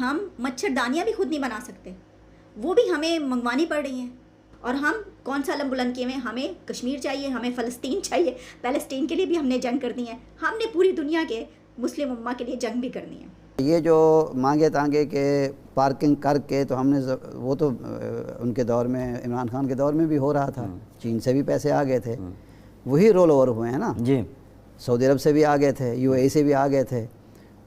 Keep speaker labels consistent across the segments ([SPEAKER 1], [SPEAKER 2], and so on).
[SPEAKER 1] हम मच्छरदानियाँ भी खुद नहीं बना सकते, वो भी हमें मंगवानी पड़ रही हैं। और हम कौन सा अलम बुलंद किए हुए, हमें कश्मीर चाहिए, हमें फ़लस्तीन चाहिए। पैलेस्टीन के लिए भी हमने जंग करनी है, हमने पूरी दुनिया के मुस्लिम उम्मा के लिए जंग भी करनी है।
[SPEAKER 2] ये जो मांगे तांगे के पार्किंग करके तो हमने वो तो उनके दौर में, इमरान खान के दौर में भी हो रहा था, चीन से भी पैसे आ गए थे, वही रोल ओवर हुए हैं ना जी। सऊदी अरब से भी आ गए थे, यूएई से भी आ गए थे,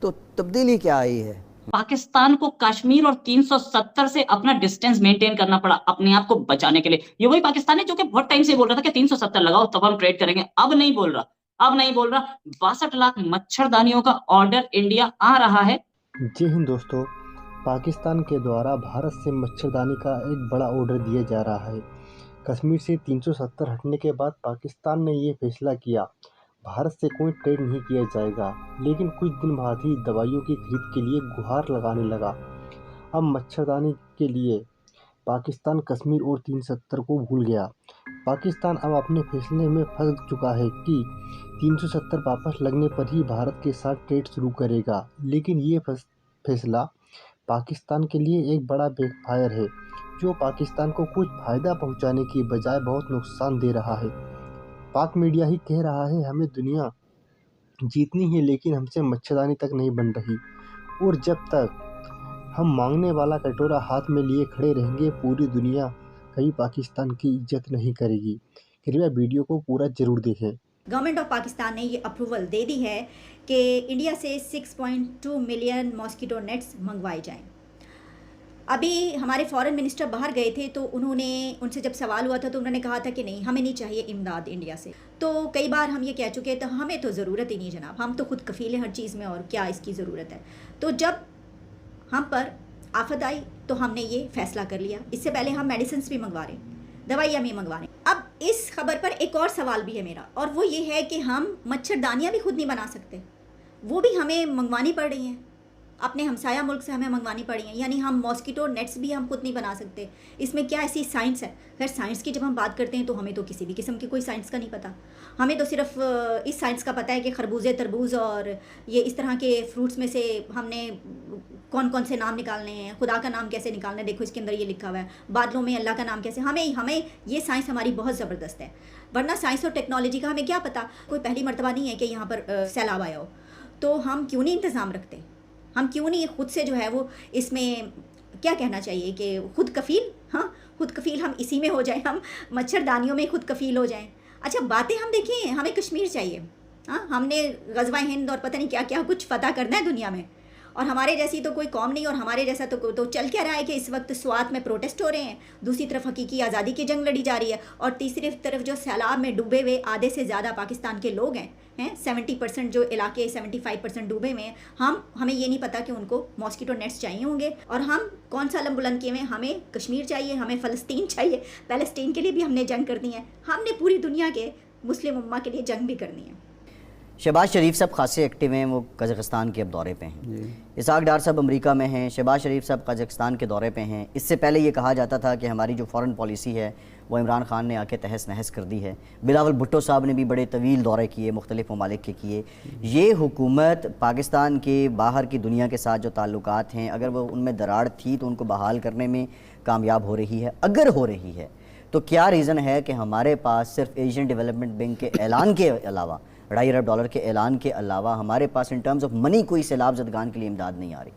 [SPEAKER 2] तो तब्दीली क्या आई है?
[SPEAKER 3] पाकिस्तान को कश्मीर और 370 से अपना डिस्टेंस मेंटेन करना पड़ा अपने आप को बचाने के लिए। ये वही पाकिस्तान है जो कि बहुत टाइम से बोल रहा था कि 370 लगाओ तब हम ट्रेड करेंगे। अब नहीं बोल रहा, 62 लाख मच्छरदानियों का ऑर्डर इंडिया आ रहा है।
[SPEAKER 4] जी हिंद दोस्तों, पाकिस्तान के द्वारा भारत से मच्छरदानी का एक बड़ा ऑर्डर दिया जा रहा है। कश्मीर से 370 हटने के बाद पाकिस्तान ने ये फैसला किया, भारत से कोई ट्रेड नहीं किया जाएगा। लेकिन कुछ दिन बाद ही दवाइयों की खरीद के लिए गुहार लगाने लगा। अब मच्छरदानी के लिए पाकिस्तान कश्मीर और 370 को भूल गया। पाकिस्तान अब अपने फैसले में फंस चुका है कि 370 वापस लगने पर ही भारत के साथ ट्रेड शुरू करेगा। लेकिन ये फैसला पाकिस्तान के लिए एक बड़ा बैकफायर है, जो पाकिस्तान को कुछ फ़ायदा पहुंचाने की बजाय बहुत नुकसान दे रहा है। पाक मीडिया ही कह रहा है हमें दुनिया जीतनी है, लेकिन हमसे मच्छरदानी तक नहीं बन रही। और जब तक हम मांगने वाला कटोरा हाथ में लिए खड़े रहेंगे, पूरी दुनिया कभी पाकिस्तान की इज्जत नहीं करेगी। कृपया वीडियो को पूरा ज़रूर देखें।
[SPEAKER 1] गवर्नमेंट ऑफ पाकिस्तान ने ये अप्रूवल दे दी है कि इंडिया से 6.2 मिलियन मॉस्किटो नेट्स मंगवाए जाएं। अभी हमारे फॉरेन मिनिस्टर बाहर गए थे तो उनसे जब सवाल हुआ था तो उन्होंने कहा था कि नहीं, हमें नहीं चाहिए इमदाद इंडिया से। तो कई बार हम ये कह चुके हैं, तो हमें तो ज़रूरत ही नहीं जनाब, हम तो खुद कफ़ील हैं हर चीज़ में, और क्या इसकी ज़रूरत है। तो जब हम पर आफत आई तो हमने ये फ़ैसला कर लिया। इससे पहले हम मेडिसिन भी मंगवा रहे हैं, दवाइयाँ भी मंगवा रहे हैं। अब इस खबर पर एक और सवाल भी है मेरा, और वो ये है कि हम मच्छरदानियाँ भी खुद नहीं बना सकते, वो भी हमें मंगवानी पड़ रही हैं, अपने हमसाया मुल्क से हमें मंगवानी पड़ी हैं। यानी हम मॉस्किटो नेट्स भी हम खुद नहीं बना सकते। इसमें क्या ऐसी साइंस है? खैर, साइंस की जब हम बात करते हैं तो हमें तो किसी भी किस्म की कोई साइंस का नहीं पता। हमें तो सिर्फ इस साइंस का पता है कि खरबूजे, तरबूज और ये इस तरह के फ्रूट्स में से हमने कौन कौन से नाम निकालने हैं, खुदा का नाम कैसे निकालना है, देखो इसके अंदर ये लिखा हुआ है, बादलों में अल्लाह का नाम कैसे। हमें ये साइंस हमारी बहुत ज़बरदस्त है, वरना साइंस और टेक्नोलॉजी का हमें क्या पता। कोई पहली मरतबा नहीं है कि यहाँ पर सैलाब आया हो, तो हम क्यों नहीं इंतज़ाम रखते? हम क्यों नहीं खुद से जो है वो, इसमें क्या कहना चाहिए कि खुद कफ़ील, हाँ खुद कफ़ील हम इसी में हो जाएं, हम मच्छरदानियों में खुद कफ़ील हो जाएं। अच्छा, बातें हम देखिए, हमें कश्मीर चाहिए, हाँ हमने ग़ज़वा हिंद और पता नहीं क्या क्या कुछ फ़तह करना है दुनिया में, और हमारे जैसी तो कोई कौम नहीं, और हमारे जैसा तो चल क्या रहा है कि इस वक्त स्वात में प्रोटेस्ट हो रहे हैं, दूसरी तरफ हकीकी आज़ादी की जंग लड़ी जा रही है, और तीसरी तरफ जो सैलाब में डूबे हुए आधे से ज़्यादा पाकिस्तान के लोग हैं 70% जो इलाके 75% डूबे में हैं। हमें ये नहीं पता कि उनको मॉस्किटो नेट्स चाहिए होंगे, और हम कौन सा अलम बुलंद किए हुए, हमें कश्मीर चाहिए, हमें फ़लस्तीन चाहिए। पैलेस्टीन के लिए भी हमने जंग करनी है, हमने पूरी दुनिया के मुस्लिम उम्मा के लिए जंग भी करनी है।
[SPEAKER 5] शहबाज शरीफ साहब खासे एक्टिव हैं, वो कज़ाकिस्तान के अब दौरे पे हैं। इसाक डार साहब अमेरिका में हैं, शहबाज शरीफ साहब कज़ाकिस्तान के दौरे पे हैं। इससे पहले ये कहा जाता था कि हमारी जो फ़ॉरेन पॉलिसी है वो इमरान खान ने आके तहस नहस कर दी है। बिलावल भुट्टो साहब ने भी बड़े तवील दौरे किए, मुख्तलिफ़ ममालिक के किए। ये हुकूमत पाकिस्तान के बाहर की दुनिया के साथ जो ताल्लुकात हैं, अगर वो उनमें दरार थी तो उनको बहाल करने में कामयाब हो रही है। अगर हो रही है तो क्या रीज़न है कि हमारे पास सिर्फ एशियन डेवलपमेंट बैंक के ऐलान के अलावा, $2.5 अरब के ऐलान के अलावा हमारे पास इन टर्म्स ऑफ मनी कोई सैलाब ज़दगान के लिए इमदाद नहीं आ रही?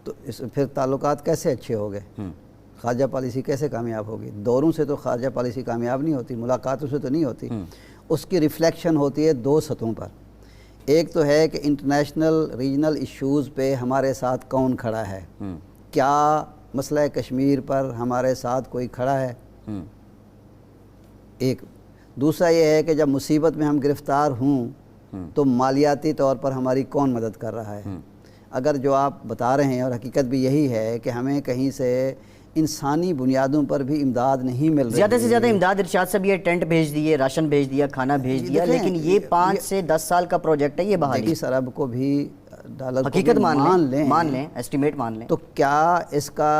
[SPEAKER 2] तो फिर ताल्लुकात कैसे अच्छे हो गए? खारजा पॉलिसी कैसे कामयाब होगी? दौरों से तो खारजा पॉलिसी कामयाब नहीं होती, मुलाकातों से तो नहीं होती। उसकी रिफ्लेक्शन होती है दो सतहों पर। एक तो है कि इंटरनेशनल रीजनल इश्यूज़ पे हमारे साथ कौन खड़ा है, क्या मसला कश्मीर पर हमारे साथ कोई खड़ा है, एक। दूसरा ये है कि जब मुसीबत में हम गिरफ़्तार हों तो मालियाती तौर पर हमारी कौन मदद कर रहा है। अगर जो आप बता रहे हैं, और हकीकत भी यही है कि हमें कहीं से इंसानी बुनियादों पर भी इमदाद नहीं मिल रही,
[SPEAKER 5] ज़्यादा से ज़्यादा इमदाद इरशाद साहब ये टेंट भेज दिए, राशन भेज दिया, खाना भेज दिया, लेकिन ये 5 से 10 साल का प्रोजेक्ट है। ये बहाली
[SPEAKER 2] 30 अरब को भी डॉलर
[SPEAKER 5] हकीकत मान लें, एस्टिमेट मान लें,
[SPEAKER 2] तो क्या इसका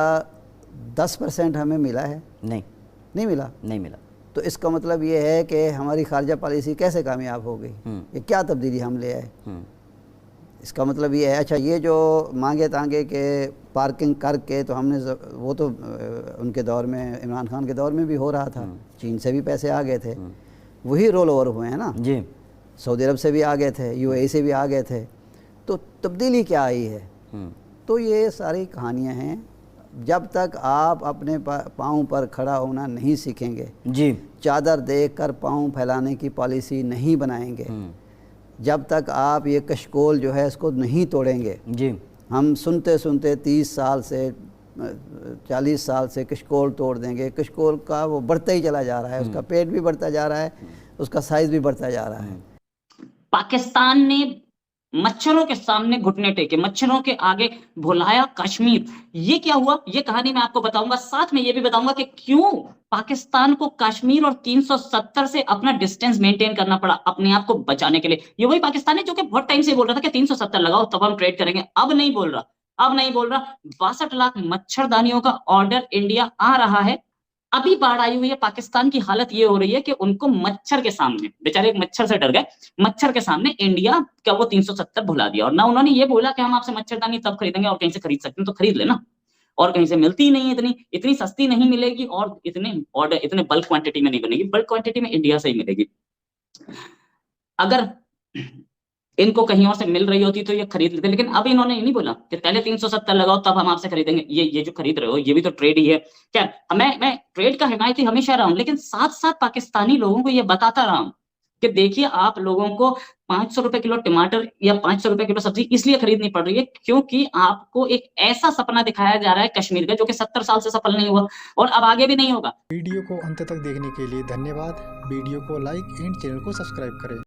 [SPEAKER 2] 10% हमें मिला है? नहीं मिला। तो इसका मतलब ये है कि हमारी खारजा पॉलिसी कैसे कामयाब हो गई, ये क्या तब्दीली हम ले आए। इसका मतलब ये है, अच्छा ये जो मांगे तांगे के पार्किंग करके तो हमने वो तो उनके दौर में, इमरान खान के दौर में भी हो रहा था, चीन से भी पैसे आ गए थे, वही रोल ओवर हुए हैं ना
[SPEAKER 5] जी।
[SPEAKER 2] सऊदी अरब से भी आ गए थे, यूएई से भी आ गए थे, तो तब्दीली क्या आई है? तो ये सारी कहानियाँ हैं। जब तक आप अपने पाँव पर खड़ा होना नहीं सीखेंगे
[SPEAKER 5] जी,
[SPEAKER 2] चादर देख कर पाँव फैलाने की पॉलिसी नहीं बनाएंगे, जब तक आप ये कशकोल जो है इसको नहीं तोड़ेंगे।
[SPEAKER 5] जी,
[SPEAKER 2] हम सुनते सुनते 30 साल से 40 साल से कशकोल तोड़ देंगे, कशकोल का वो बढ़ता ही चला जा रहा है, उसका पेट भी बढ़ता जा रहा है, उसका साइज भी बढ़ता जा रहा है।
[SPEAKER 3] पाकिस्तान ने मच्छरों के सामने घुटने टेके, मच्छरों के आगे भुलाया कश्मीर। ये क्या हुआ, ये कहानी मैं आपको बताऊंगा। साथ में ये भी बताऊंगा कि क्यों पाकिस्तान को कश्मीर और 370 से अपना डिस्टेंस मेंटेन करना पड़ा अपने आप को बचाने के लिए। ये वही पाकिस्तान है जो कि बहुत टाइम से बोल रहा था कि 370 लगाओ तब हम ट्रेड करेंगे। अब नहीं बोल रहा, अब नहीं बोल रहा। 62 लाख मच्छरदानियों का ऑर्डर इंडिया आ रहा है। अभी बाढ़ आई हुई है, पाकिस्तान की हालत ये हो रही है कि उनको मच्छर के सामने, बेचारे एक मच्छर से डर गए, मच्छर के सामने इंडिया का वो 370 भुला दिया। और ना उन्होंने ये बोला कि हम आपसे मच्छरदानी तब खरीदेंगे, और कहीं से खरीद सकते हैं तो खरीद लेना, और कहीं से मिलती ही नहीं है, इतनी सस्ती नहीं मिलेगी, और इतने ऑर्डर इतने बल्क क्वांटिटी में नहीं बनेगी, बल्क क्वांटिटी में इंडिया से ही मिलेगी। अगर इनको कहीं और से मिल रही होती तो ये खरीद लेते, लेकिन अब इन्होंने नहीं बोला कि पहले 370 लगाओ तब हम आपसे खरीदेंगे। ये जो खरीद रहे हो ये भी तो ट्रेड ही है। क्या मैं ट्रेड का हिमायती हमेशा रहा हूं, लेकिन साथ साथ पाकिस्तानी लोगों को ये बताता रहा हूं कि देखिए आप लोगों को 500 रुपए किलो टमाटर या 500 रुपए किलो सब्जी इसलिए खरीदनी पड़ रही है क्योंकि आपको एक ऐसा सपना दिखाया जा रहा है कश्मीर का जो कि 70 साल से सफल नहीं हुआ और अब आगे भी नहीं होगा।
[SPEAKER 4] वीडियो को अंत तक देखने के लिए धन्यवाद। वीडियो को लाइक एंड चैनल को सब्सक्राइब करें।